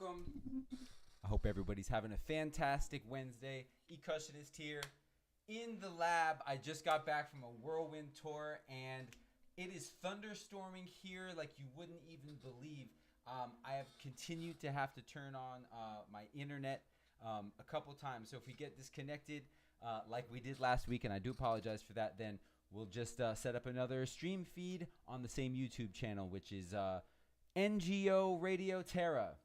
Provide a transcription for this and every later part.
welcome. I hope everybody's having a fantastic Wednesday. Ecushionist here in the lab. I just got back from a whirlwind tour, and it is thunderstorming here like you wouldn't even believe. I have continued to have to turn on my internet a couple times. So if we get disconnected like we did last week, and I do apologize for that, then we'll just set up another stream feed on the same YouTube channel, which is NGO Radio Terra.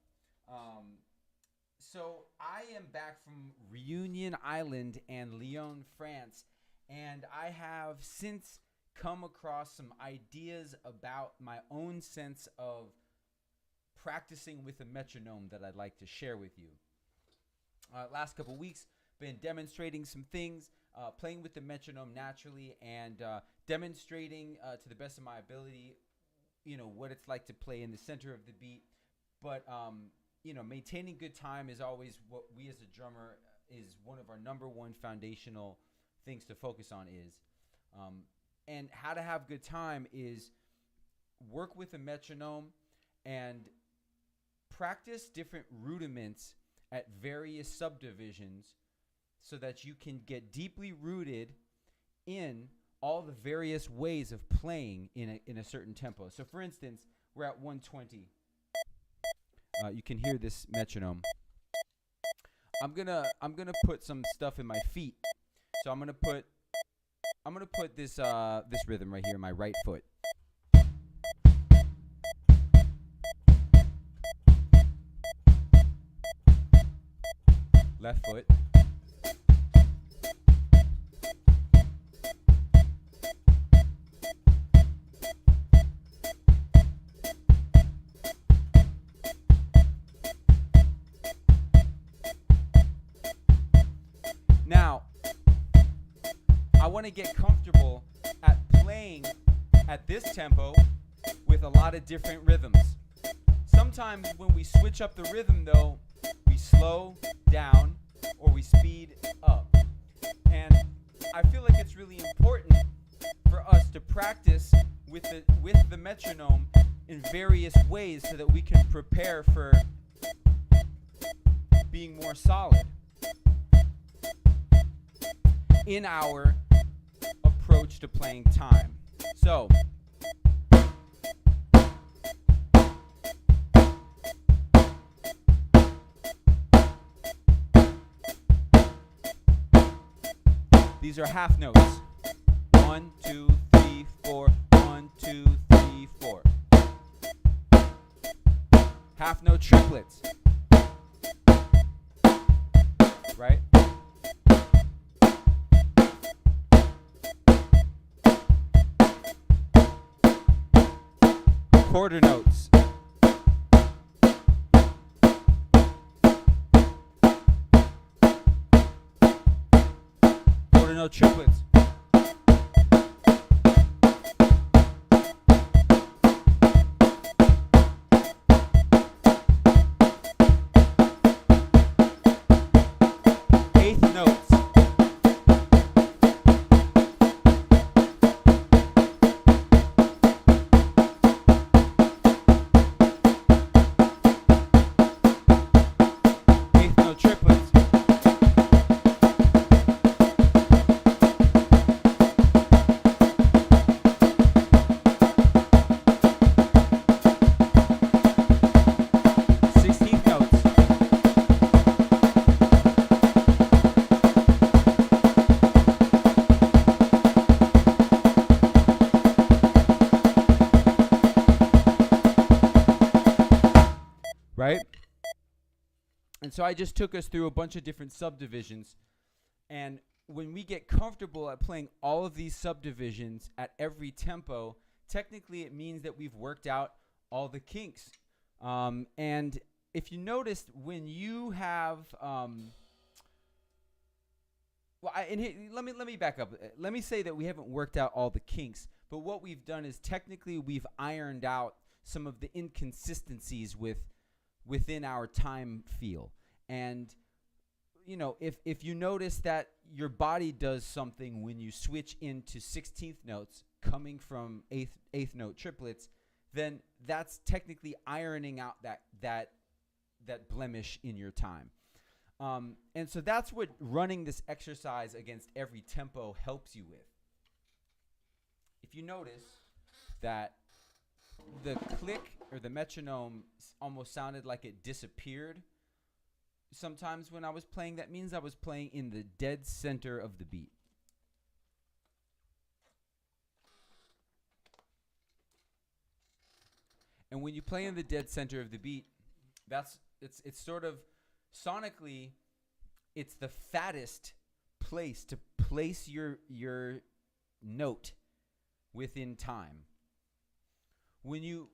So I am back from Reunion Island and Lyon, France, and I have since come across some ideas about my own sense of practicing with a metronome that I'd like to share with you. Last couple weeks, been demonstrating some things, playing with the metronome naturally, and demonstrating to the best of my ability, what it's like to play in the center of the beat. But maintaining good time is always what we as a drummer is one of our number one foundational things to focus on is. And how to have good time is work with a metronome and practice different rudiments at various subdivisions so that you can get deeply rooted in all the various ways of playing in a certain tempo. So for instance, we're at 120. You can hear this metronome. I'm gonna put some stuff in my feet. So I'm gonna put this this rhythm right here in my right foot. Left foot. Now, I want to get comfortable at playing at this tempo with a lot of different rhythms. Sometimes when we switch up the rhythm, though, we slow down or we speed up. And I feel like it's really important for us to practice with the metronome in various ways so that we can prepare for being more solid in our approach to playing time. So, these are half notes. 1, 2, 3, 4. 1, 2, 3, 4. Half note triplets. Right? Quarter notes. Quarter note triplets. Eighth notes. Right? And so I just took us through a bunch of different subdivisions. And when we get comfortable at playing all of these subdivisions at every tempo, technically it means that we've worked out all the kinks. And if you noticed, when you have let me back up. Let me say that we haven't worked out all the kinks, but what we've done is technically we've ironed out some of the inconsistencies within our time feel. And if you notice that your body does something when you switch into 16th notes coming from eighth note triplets, then that's technically ironing out that that blemish in your time. And so that's what running this exercise against every tempo helps you with. If you notice that the click or the metronome almost sounded like it disappeared sometimes when I was playing, that means I was playing in the dead center of the beat. And when you play in the dead center of the beat, it's sort of sonically, it's the fattest place to place your note within time. When you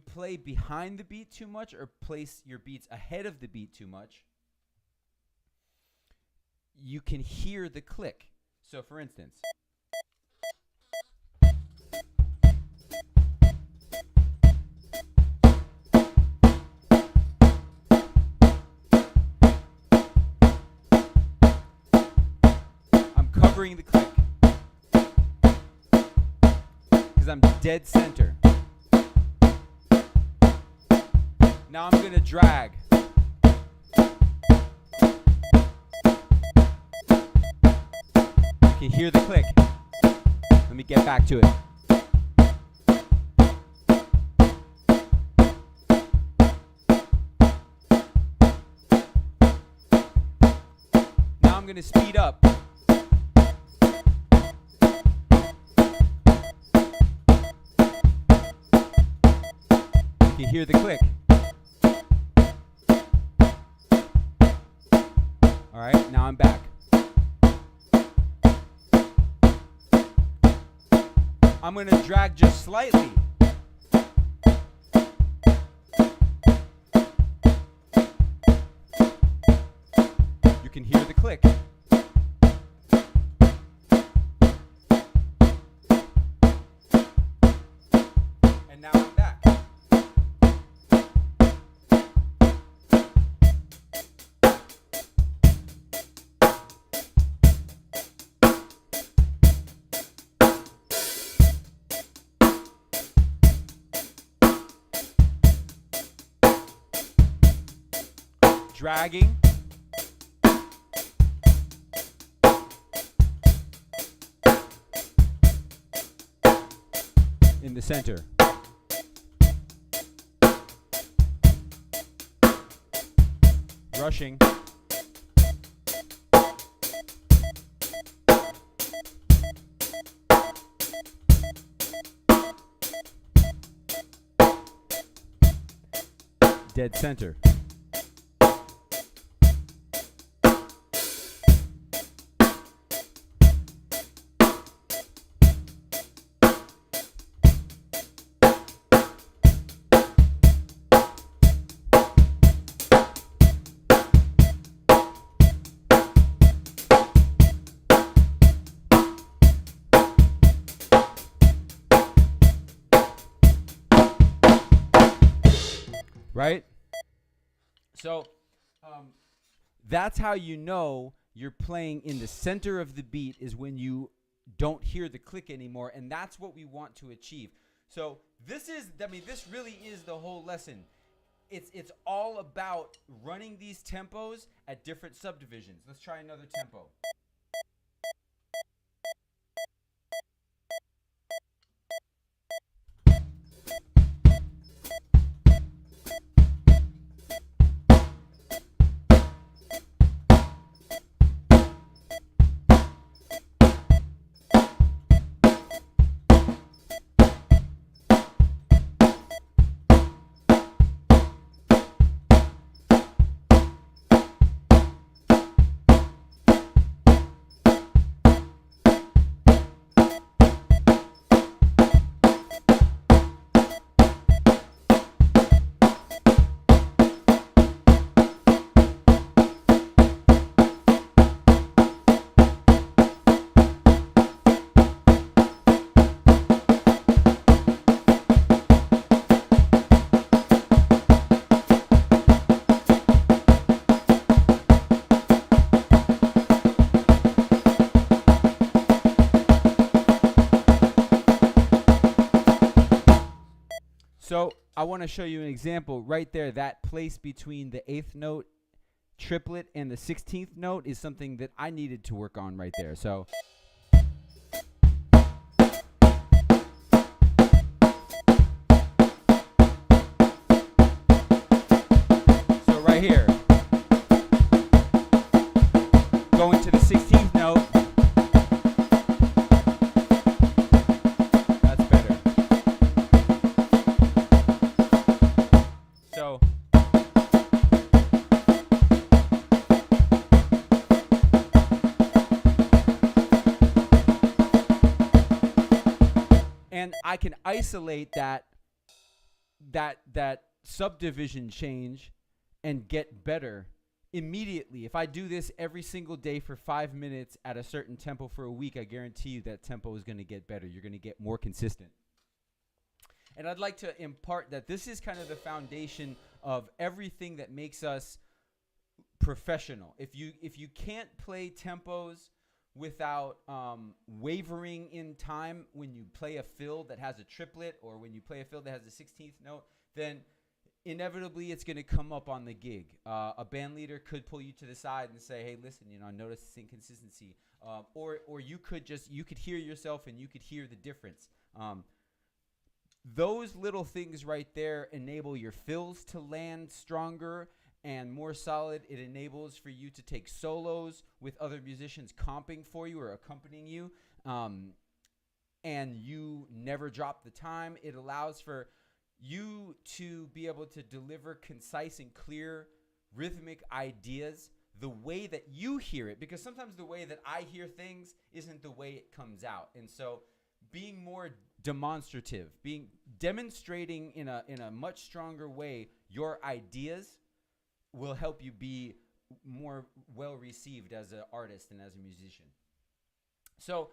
play behind the beat too much or place your beats ahead of the beat too much, you can hear the click. So for instance, I'm covering the click because I'm dead center. Now I'm going to drag. You can hear the click. Let me get back to it. Now I'm going to speed up. You can hear the click. All right, now I'm back. I'm going to drag just slightly. You can hear the click. And now I'm back. Dragging. In the center. Rushing. Dead center. Right? So that's how you know you're playing in the center of the beat, is when you don't hear the click anymore, and that's what we want to achieve. So this really is the whole lesson. It's all about running these tempos at different subdivisions. Let's try another tempo. I want to show you an example right there. That place between the 8th note triplet and the 16th note is something that I needed to work on right there. So right here, going to the 16th note, that's better. So and I can isolate that subdivision change and get better immediately. If I do this every single day for 5 minutes at a certain tempo for a week, I guarantee you that tempo is going to get better. You're going to get more consistent. And I'd like to impart that this is kind of the foundation of everything that makes us professional. If you can't play tempos without wavering in time when you play a fill that has a triplet, or when you play a fill that has a 16th note, then inevitably it's going to come up on the gig. A band leader could pull you to the side and say, hey, listen, I notice this inconsistency. Or you could hear yourself and you could hear the difference. Those little things right there enable your fills to land stronger and more solid. It enables for you to take solos with other musicians comping for you or accompanying you. And you never drop the time. It allows for you to be able to deliver concise and clear rhythmic ideas the way that you hear it, because sometimes the way that I hear things isn't the way it comes out. And so being more demonstrative, demonstrating in a much stronger way your ideas will help you be more well received as an artist and as a musician. So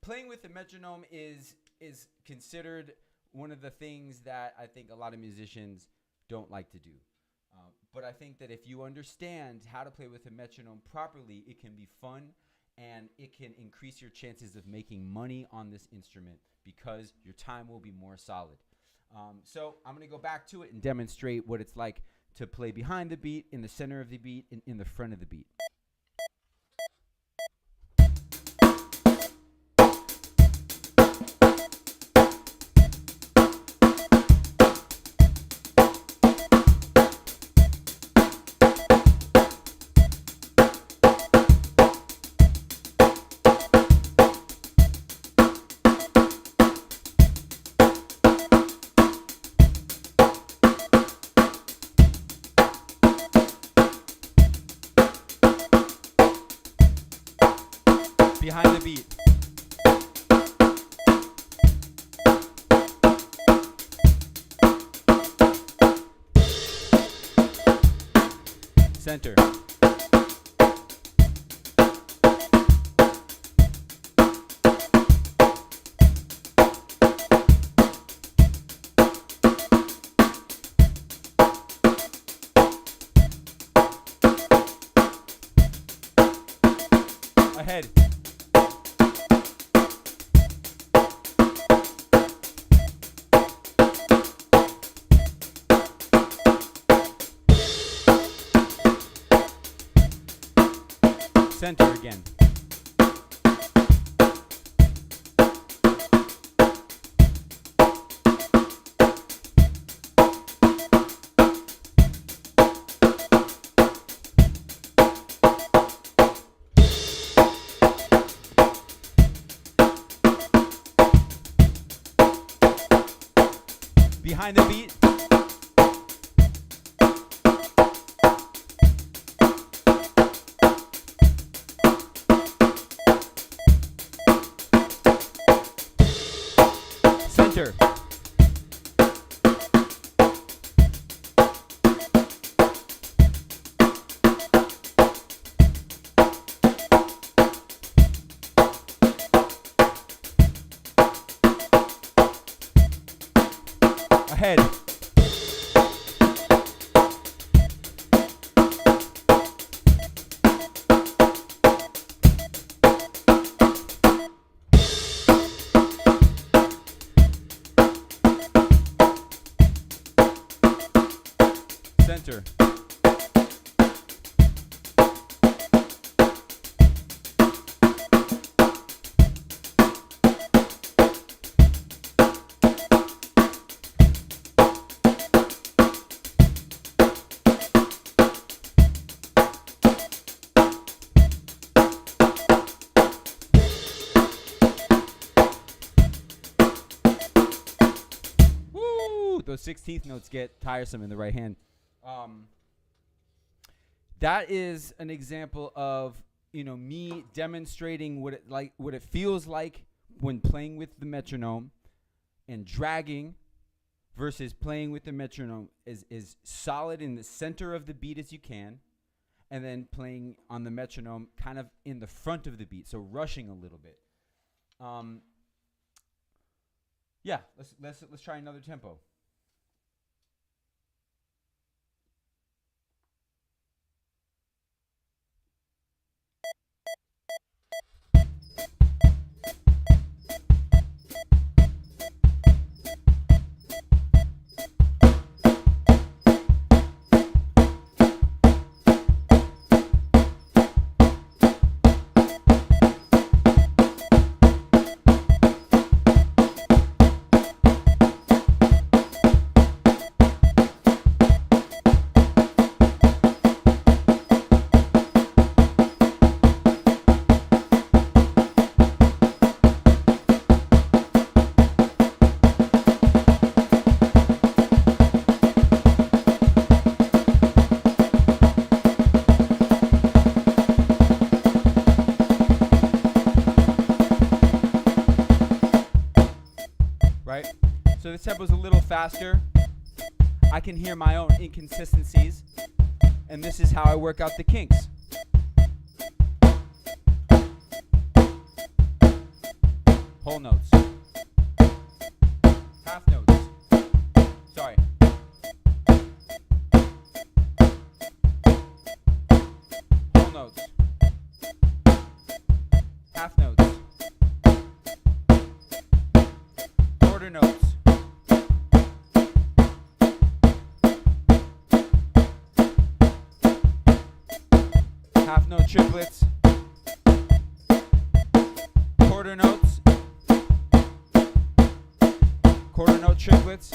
playing with the metronome is considered one of the things that I think a lot of musicians don't like to do. But I think that if you understand how to play with a metronome properly, it can be fun and it can increase your chances of making money on this instrument because your time will be more solid. So I'm going to go back to it and demonstrate what it's like to play behind the beat, in the center of the beat, and in the front of the beat. Behind the beat. Center. Ahead. Center again. Behind the beat. Center. Ahead. those 16th notes get tiresome in the right hand. That is an example of, me demonstrating what it feels like when playing with the metronome, and dragging versus playing with the metronome is solid in the center of the beat as you can, and then playing on the metronome kind of in the front of the beat, so rushing a little bit. Yeah, let's try another tempo. Right? So this tempo's a little faster. I can hear my own inconsistencies, and this is how I work out the kinks. Whole notes. Half notes. Sorry. Whole notes. Half notes. Quarter notes. Half note triplets. Quarter notes. Quarter note triplets.